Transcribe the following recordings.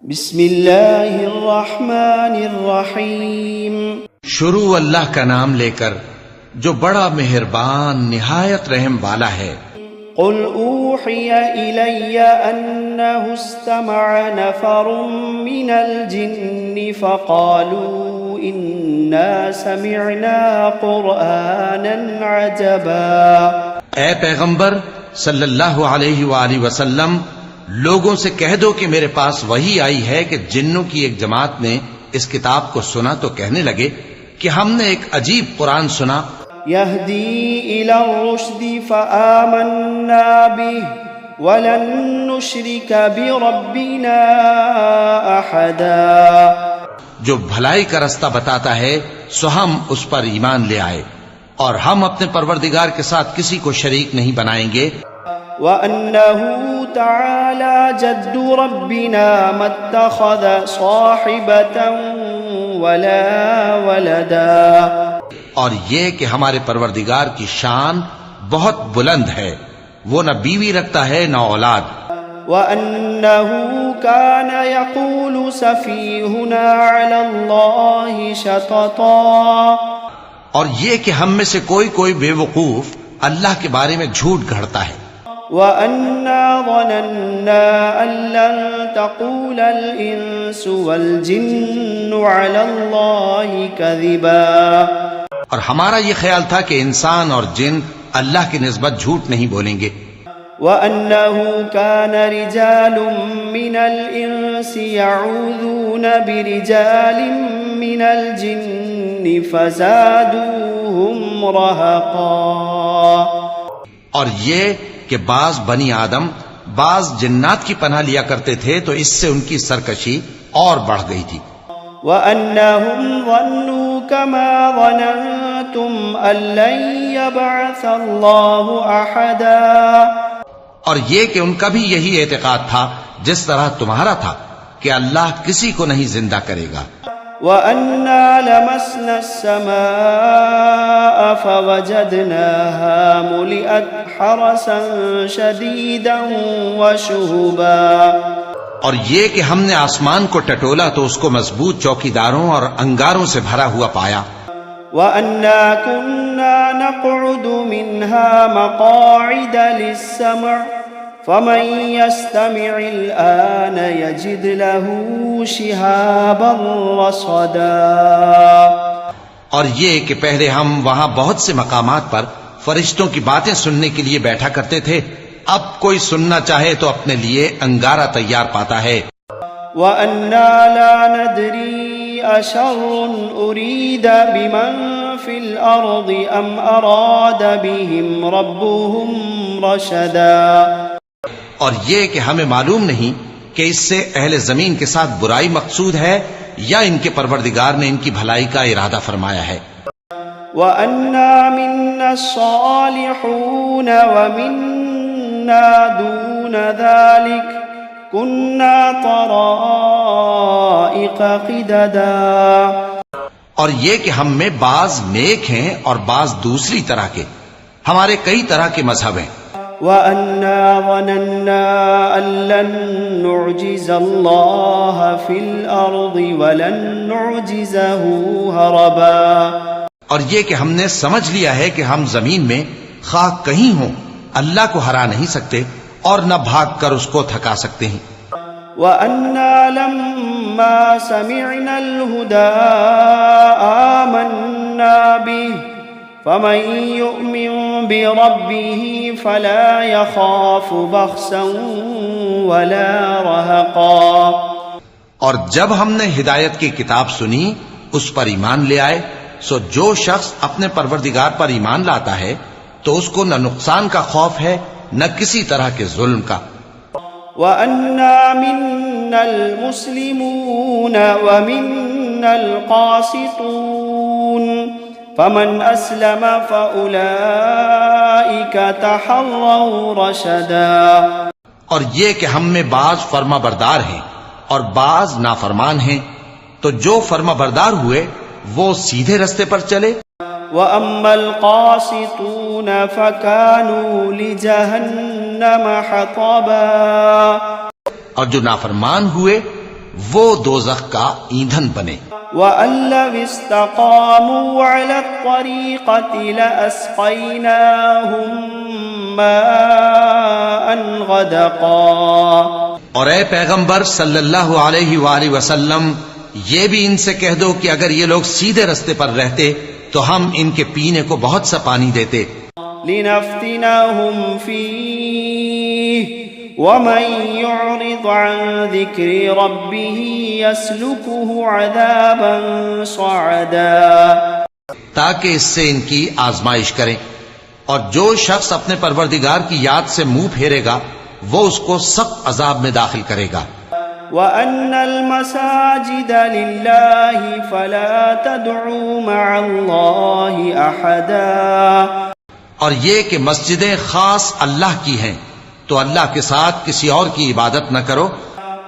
بسم اللہ الرحمن الرحیم۔ شروع اللہ کا نام لے کر جو بڑا مہربان نہایت رحم والا ہے۔ قل اوحی الی انہ استمع نفر من الجن فقالوا انا سمعنا قرآنا عجبا۔ اے پیغمبر صلی اللہ علیہ وآلہ وسلم، لوگوں سے کہہ دو کہ میرے پاس وحی آئی ہے کہ جنوں کی ایک جماعت نے اس کتاب کو سنا تو کہنے لگے کہ ہم نے ایک عجیب قرآن سنا۔ یہدی الی الرشد فآمنا بہ ولن نشرک بربنا احدا۔ جو بھلائی کا رستہ بتاتا ہے سو ہم اس پر ایمان لے آئے اور ہم اپنے پروردگار کے ساتھ کسی کو شریک نہیں بنائیں گے۔ وَأَنَّهُ تَعَالَى جَدُّ رَبِّنَا مَا اتَّخَذَ صَاحِبَةً وَلَا وَلَدًا۔ اور یہ کہ ہمارے پروردگار کی شان بہت بلند ہے، وہ نہ بیوی رکھتا ہے نہ اولاد۔ وَأَنَّهُ كَانَ يَقُولُ سَفِيهُنَا عَلَى اللَّهِ شَطَطًا۔ اور یہ کہ ہم میں سے کوئی بے وقوف اللہ کے بارے میں جھوٹ گھڑتا ہے۔ وَأَنَّا ظَنَنَّا أَن لَّن تَقُولَ الْإِنسُ وَالْجِنُّ عَلَى اللَّهِ كَذِبًا۔ اور ہمارا یہ خیال تھا کہ انسان اور جن اللہ کی نسبت جھوٹ نہیں بولیں گے۔ وَأَنَّهُ كَانَ رِجَالٌ مِّنَ الْإِنسِ يَعُوذُونَ بِرِجَالٍ مِّنَ الْجِنِّ فَزَادُوهُمْ رَهَقًا۔ اور یہ کہ بعض بنی آدم بعض جنات کی پناہ لیا کرتے تھے تو اس سے ان کی سرکشی اور بڑھ گئی تھی۔ وَأَنَّهُمْ ظَنُّوا كَمَا ظَنَنْتُمْ أَن لَّن يَبْعَثَ اللَّهُ أَحَدًا۔ اور یہ کہ ان کا بھی یہی اعتقاد تھا جس طرح تمہارا تھا کہ اللہ کسی کو نہیں زندہ کرے گا۔ وَأَنَّا لَمَسْنَا السَّمَاءَ فَوَجَدْنَاهَا مُلِئَتْ حَرَسًا شَدِيدًا وَشُهُبًا۔ اور یہ کہ ہم نے آسمان کو ٹٹولا تو اس کو مضبوط چوکیداروں اور انگاروں سے بھرا ہوا پایا۔ وَأَنَّا كُنَّا نَقْعُدُ مِنْهَا مَقَاعِدَ لِلسَّمْعِ فَمَن يَسْتَمِعِ الْآنَ يَجِدْ لَهُ شِهَابًا رَّصَدًا۔ اور یہ کہ پہلے ہم وہاں بہت سے مقامات پر فرشتوں کی باتیں سننے کے لیے بیٹھا کرتے تھے، اب کوئی سننا چاہے تو اپنے لیے انگارہ تیار پاتا ہے۔ وَأَنَّا لَا نَدْرِي أَشَرٌّ أُرِيدَ بِمَن فِي الْأَرْضِ أَمْ أَرَادَ بِهِمْ رَبُّهُمْ رَشَدًا۔ اور یہ کہ ہمیں معلوم نہیں کہ اس سے اہل زمین کے ساتھ برائی مقصود ہے یا ان کے پروردگار نے ان کی بھلائی کا ارادہ فرمایا ہے۔ وَأَنَّا مِنَّا الصَّالِحُونَ وَمِنَّا دُونَ ذَلِكَ كُنَّا طَرَائِقَ قِدَدًا۔ اور یہ کہ ہم میں بعض نیک ہیں اور بعض دوسری طرح کے، ہمارے کئی طرح کے مذہب ہیں۔ وَأَنَّا ظَنَنَّا أَن لَّن نُّعْجِزَ اللَّهَ فِي الْأَرْضِ وَلَن نُّعْجِزَهُ هَرَبًا۔ اور یہ کہ ہم نے سمجھ لیا ہے کہ ہم زمین میں خواہ کہیں ہوں اللہ کو ہرا نہیں سکتے اور نہ بھاگ کر اس کو تھکا سکتے ہیں۔ وَأَنَّا لَمَّا سَمِعْنَا الْهُدَىٰ آمَنَّا بِهِ فَمَن يُؤْمِن بِرَبِّهِ فَلَا يَخَافُ بَخْسًا وَلَا رَهَقًا۔ اور جب ہم نے ہدایت کی کتاب سنی اس پر ایمان لے آئے، سو جو شخص اپنے پروردگار پر ایمان لاتا ہے تو اس کو نہ نقصان کا خوف ہے نہ کسی طرح کے ظلم کا۔ وَأَنَّا مِنَّا الْمُسْلِمُونَ وَمِنَّا الْقَاسِطُونَ فَمَنْ أَسْلَمَ فَأُولَئِكَ تَحَرَّوْا رَشَدًا۔ اور یہ کہ ہم میں بعض فرما بردار ہیں اور بعض نافرمان ہیں، تو جو فرما بردار ہوئے وہ سیدھے رستے پر چلے۔ وَأَمَّا الْقَاسِطُونَ فَكَانُوا لِجَهَنَّمَ حَطَبًا۔ اور جو نافرمان ہوئے وہ دوزخ کا ایندھن بنے۔ وَأَن لَّوِ اسْتَقَامُوا عَلَى الطَّرِيقَةِ لَأَسْقَيْنَاهُم مَّاءً غَدَقًا۔ اور اے پیغمبر صلی اللہ علیہ وآلہ وسلم، یہ بھی ان سے کہہ دو کہ اگر یہ لوگ سیدھے رستے پر رہتے تو ہم ان کے پینے کو بہت سا پانی دیتے۔ لِنَفْتِنَهُمْ فِيهِ وَمَن يُعْرِضْ عَن ذِكْرِ رَبِّهِ يَسْلُكْهُ عَذَابًا صَعَدًا، تاکہ اس سے ان کی آزمائش کریں، اور جو شخص اپنے پروردگار کی یاد سے منہ پھیرے گا وہ اس کو سخت عذاب میں داخل کرے گا۔ وَأَنَّ الْمَسَاجِدَ لِلَّهِ فَلَا تَدْعُوا مَعَ اللَّهِ أَحَدًا، اور یہ کہ مسجدیں خاص اللہ کی ہیں تو اللہ کے ساتھ کسی اور کی عبادت نہ کرو۔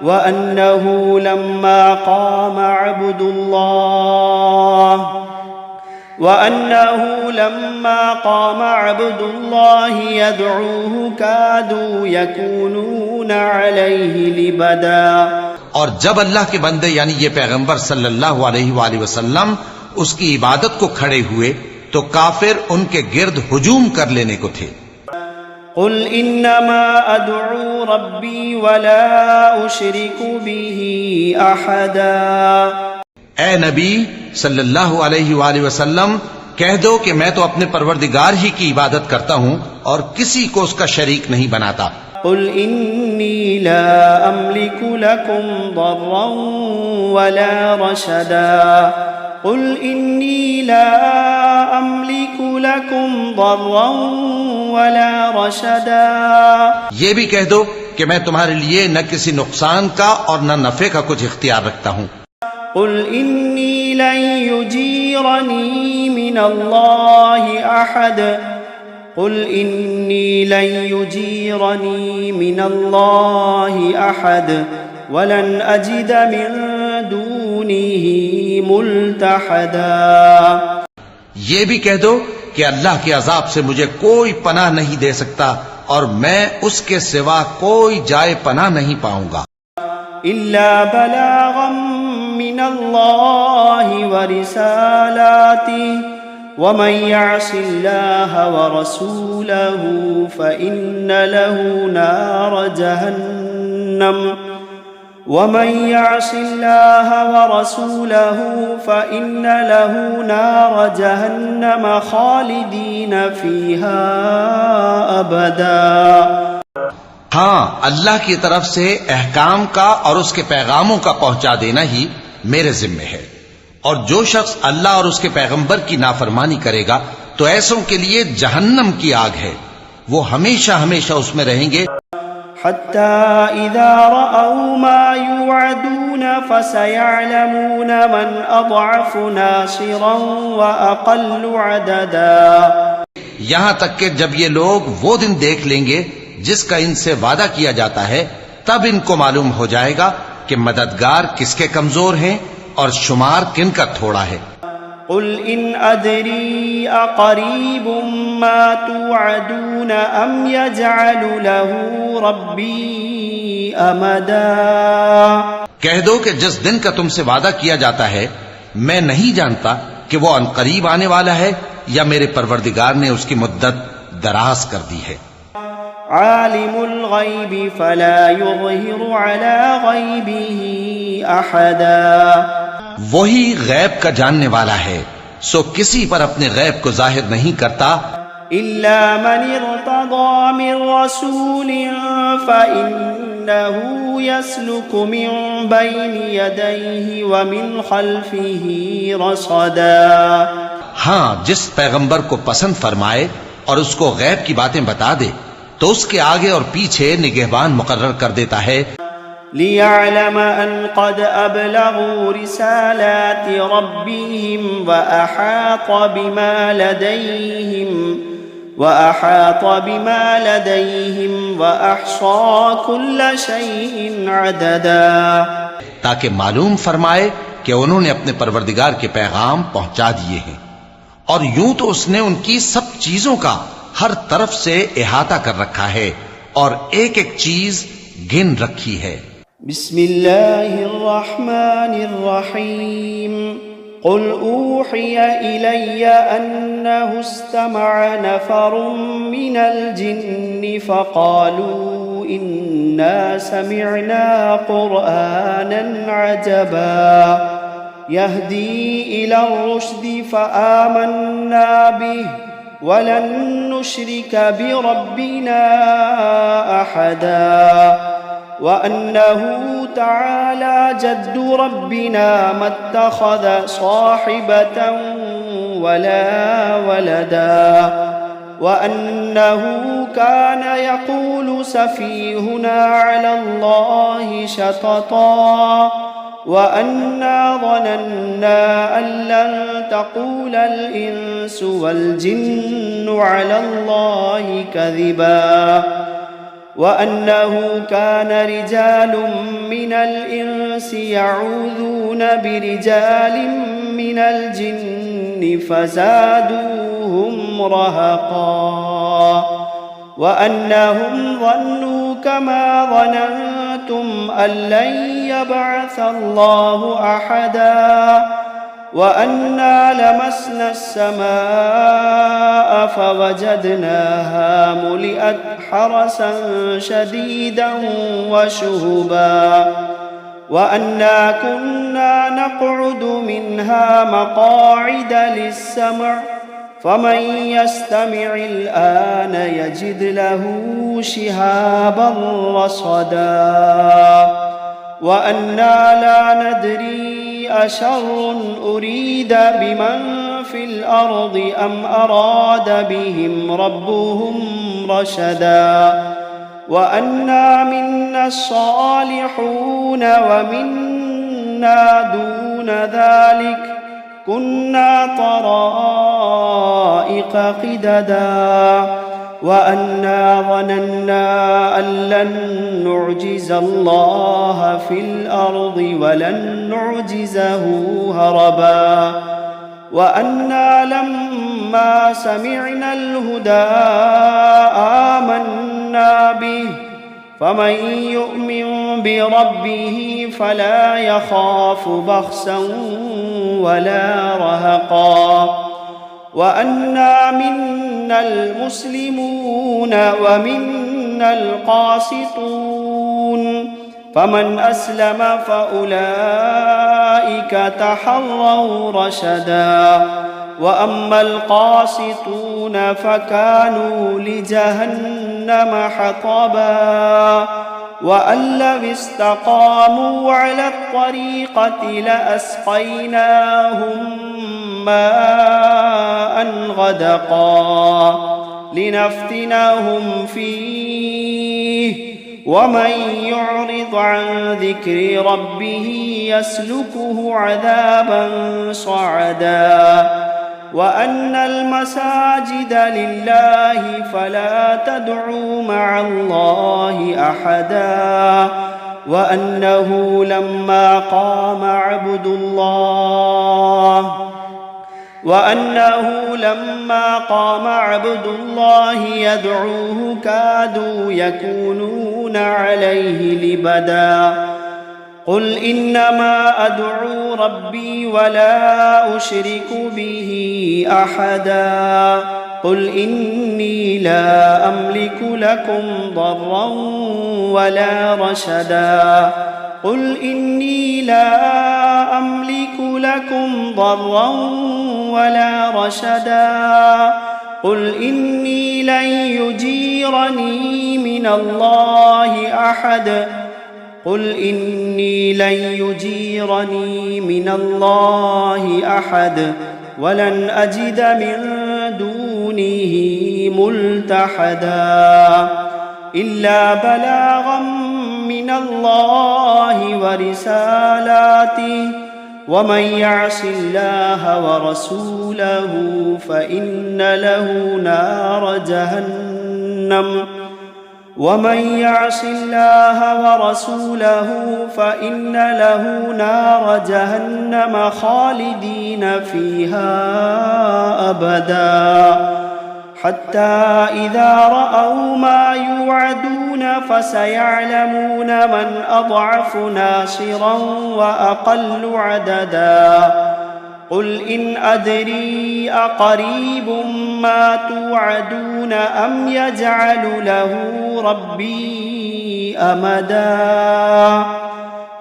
وَأَنَّهُ لَمَّا قَامَ عَبْدُ اللَّهِ يَدْعُوهُ كَادُوا يَكُونُونَ عَلَيْهِ لِبَدًا، اور جب اللہ کے بندے یعنی یہ پیغمبر صلی اللہ علیہ وآلہ وسلم اس کی عبادت کو کھڑے ہوئے تو کافر ان کے گرد ہجوم کر لینے کو تھے۔ قُلْ إِنَّمَا أَدْعُو رَبِّي وَلَا أُشْرِكُ بِهِ أَحَدًا، اے نبی صلی اللہ علیہ وآلہ وسلم، کہہ دو کہ میں تو اپنے پروردگار ہی کی عبادت کرتا ہوں اور کسی کو اس کا شریک نہیں بناتا۔ قُلْ إِنِّي لَا أَمْلِكُ لَكُمْ ضَرًّا وَلَا رَشَدًا، قُلْ إِنِّي لَا أَمْلِكُ لَكُمْ ضَرًّا وَلَا رَشَدًا، یہ بھی کہہ دو کہ میں تمہارے لیے نہ کسی نقصان کا اور نہ نفع کا کچھ اختیار رکھتا ہوں۔ قُلْ إِنِّي لَن يُجِيرَنِي مِنَ اللَّهِ أَحَدٌ، قُلْ إِنِّي لَن يُجِيرَنِي مِنَ اللَّهِ أَحَدٌ وَلَنْ أَجِدَ مِن دُونِهِ مُلْتَحَدًا، یہ بھی کہہ دو کہ اللہ کے عذاب سے مجھے کوئی پناہ نہیں دے سکتا اور میں اس کے سوا کوئی جائے پناہ نہیں پاؤں گا۔ إِلَّا بَلَاغًا مِّنَ اللَّهِ وَرِسَالَاتِهِ وَمَن يَعْصِ اللَّهَ وَرَسُولَهُ فَإِنَّ لَهُ نَارَ جَهَنَّمَ وَمَن يَعْصِ اللَّهَ وَرَسُولَهُ فَإِنَّ لَهُ نَارَ جَهَنَّمَ خَالِدِينَ فِيهَا أَبَدًا۔ ہاں، اللہ کی طرف سے احکام کا اور اس کے پیغاموں کا پہنچا دینا ہی میرے ذمے ہے، اور جو شخص اللہ اور اس کے پیغمبر کی نافرمانی کرے گا تو ایسوں کے لیے جہنم کی آگ ہے، وہ ہمیشہ ہمیشہ اس میں رہیں گے۔ حتى إذا رأوا ما يوعدون فسيعلمون من أضعف ناصرا وأقل عددا، یہاں تک کہ جب یہ لوگ وہ دن دیکھ لیں گے جس کا ان سے وعدہ کیا جاتا ہے، تب ان کو معلوم ہو جائے گا کہ مددگار کس کے کمزور ہیں اور شمار کن کا تھوڑا ہے۔ قل إن أدري أقريب ما توعدون أم يجعل له ربي أمدا، کہہ دو کہ جس دن کا تم سے وعدہ کیا جاتا ہے میں نہیں جانتا کہ وہ عنقریب آنے والا ہے یا میرے پروردگار نے اس کی مدت دراز کر دی ہے۔ عالم الغیب فلا يظہر على غیبه احدا، وہی غیب کا جاننے والا ہے سو کسی پر اپنے غیب کو ظاہر نہیں کرتا، الا من ارتضى من رسول فإنه يسلك من بين يديه ومن خلفه رصدا، ہاں جس پیغمبر کو پسند فرمائے اور اس کو غیب کی باتیں بتا دے تو اس کے آگے اور پیچھے نگہبان مقرر کر دیتا ہے، لِيَعْلَمَ أَنْ قَدْ أَبْلَغُوا رِسَالَاتِ رَبِّهِمْ وَأَحَاطَ بِمَا لَدَيْهِمْ وَأَحْصَى كُلَّ شَيْءٍ عَدَدًا، تاکہ معلوم فرمائے کہ انہوں نے اپنے پروردگار کے پیغام پہنچا دیے ہیں، اور یوں تو اس نے ان کی سب چیزوں کا ہر طرف سے احاطہ کر رکھا ہے اور ایک ایک چیز گن رکھی ہے۔ بسم الله الرحمن الرحيم قل أوحي إلي أنه استمع نفر من الجن فقالوا إنا سمعنا قرآنا عجبا يهدي إلى الرشد فآمنا به ولن نشرك بربنا أحدا وأنه تعالى جد ربنا ما اتخذ صاحبة ولا ولدا وأنه كان يقول سفيهنا على الله شططا وأنا ظننا أن لن تقول الإنس والجن على الله كذبا وأنه كان رجال من الإنس يعوذون برجال من الجن فزادوهم رهقا وأنهم ظنوا كما ظننتم أن لن يبعث الله أحدا وأنا لمسنا السماء فوجدناها ملئت حرسا شديدا وشهبا وأنا كنا نقعد منها مقاعد للسمع فمن يستمع الآن يجد له شهابا رصدا وأنا لا ندري أشر أريد بمن في الأرض أم أراد بهم ربهم رشدا وأنا منا الصالحون ومنا دون ذلك كنا طرائق قددا وأنا ظننا أن لن نعجز الله في الأرض ولن نعجزه هربا وأنا لما سمعنا الهدى آمنا به فمن يؤمن بربه فلا يخاف بخسا ولا رهقا وأنا منا المسلمون ومنا القاسطون فمن أسلم فأولئك تحروا رشدا وأما القاسطون فكانوا لجهنم حطبا وأن لو استقاموا على الطريقة لأسقيناهم ماء غدقا لنفتنهم فيه ومن يعرض عن ذكر ربه يسلكه عذابا صعدا وأن المساجد لله فلا تدعوا مع الله أحدا وأنه لما قام عبد الله يدعوه كادوا يكونون عليه لبدا قل إنما أدعو ربي ولا أشرك به أحدا قل إني لا أملك لكم ضرا ولا رشدا قل إني لا أملك لكم ضرا ولا رشدا قل إني لن يجيرني من الله أحد قل إني لن يجيرني من الله أحد ولن أجد من دونه ملتحدا إلا بلاغا من الله ورسالاته ومن يعص الله ورسوله فإن له نار جهنم ومن يعص الله ورسوله فإن له نار جهنم خالدين فيها أبدا حتى إذا رأوا ما يوعدون يرتدون فسيعلمون من أضعف ناصرا وأقل عددا قل إن أدري أقريب ما توعدون أم يجعل له ربي أمدا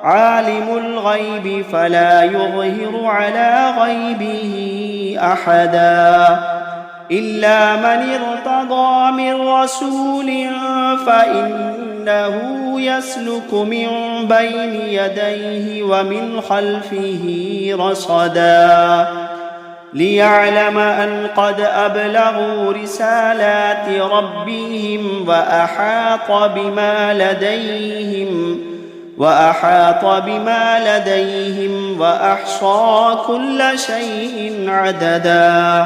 عالم الغيب فلا يظهر على غيبه أحدا إلا من ارتضى من رسول فإنه يسلك من بين يديه ومن خلفه رصدا ليعلم أن قد أبلغوا رسالات ربهم وأحاط بما لديهم وأحصى كل شيء عددا